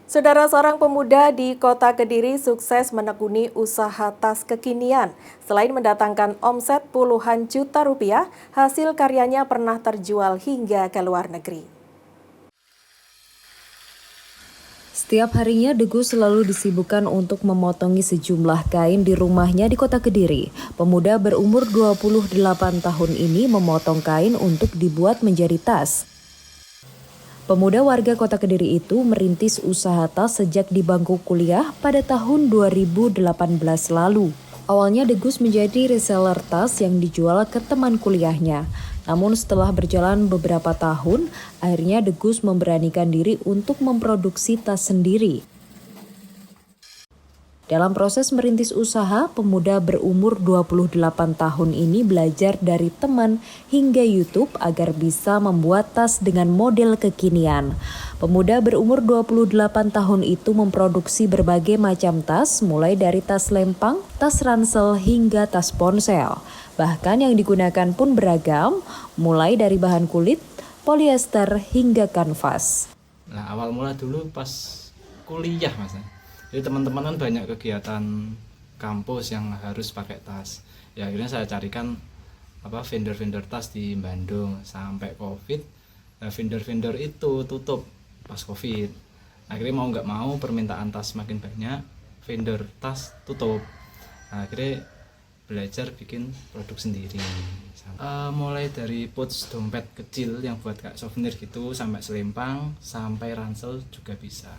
Saudara, seorang pemuda di kota Kediri sukses menekuni usaha tas kekinian. Selain mendatangkan omset puluhan juta rupiah, hasil karyanya pernah terjual hingga ke luar negeri. Setiap harinya Degus selalu disibukkan untuk memotongi sejumlah kain di rumahnya di kota Kediri. Pemuda berumur 28 tahun ini memotong kain untuk dibuat menjadi tas. Pemuda warga kota Kediri itu merintis usaha tas sejak di bangku kuliah pada tahun 2018 lalu. Awalnya Degus menjadi reseller tas yang dijual ke teman kuliahnya. Namun setelah berjalan beberapa tahun, akhirnya Degus memberanikan diri untuk memproduksi tas sendiri. Dalam proses merintis usaha, pemuda berumur 28 tahun ini belajar dari teman hingga YouTube agar bisa membuat tas dengan model kekinian. Pemuda berumur 28 tahun itu memproduksi berbagai macam tas, mulai dari tas lempang, tas ransel, hingga tas ponsel. Bahkan yang digunakan pun beragam, mulai dari bahan kulit, polyester, hingga kanvas. Nah, awal mula dulu pas kuliah, Mas. Jadi teman-teman kan banyak kegiatan kampus yang harus pakai tas. Ya akhirnya saya carikan vendor-vendor tas di Bandung sampai Covid. Nah, vendor-vendor itu tutup pas Covid. Akhirnya mau nggak mau permintaan tas makin banyak, vendor tas tutup. Nah, akhirnya belajar bikin produk sendiri. Mulai dari pouch dompet kecil yang buat kayak souvenir gitu, sampai selempang, sampai ransel juga bisa.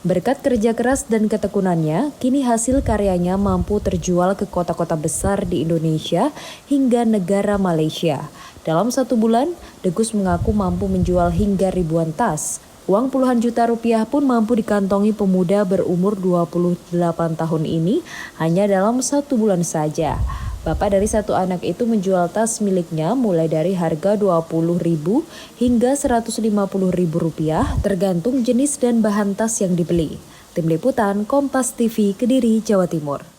Berkat kerja keras dan ketekunannya, kini hasil karyanya mampu terjual ke kota-kota besar di Indonesia hingga negara Malaysia. Dalam 1 bulan, Degus mengaku mampu menjual hingga ribuan tas. Uang puluhan juta rupiah pun mampu dikantongi pemuda berumur 28 tahun ini hanya dalam 1 bulan saja. Bapak dari 1 anak itu menjual tas miliknya mulai dari harga Rp20.000 hingga Rp150.000 tergantung jenis dan bahan tas yang dibeli. Tim Liputan Kompas TV Kediri, Jawa Timur.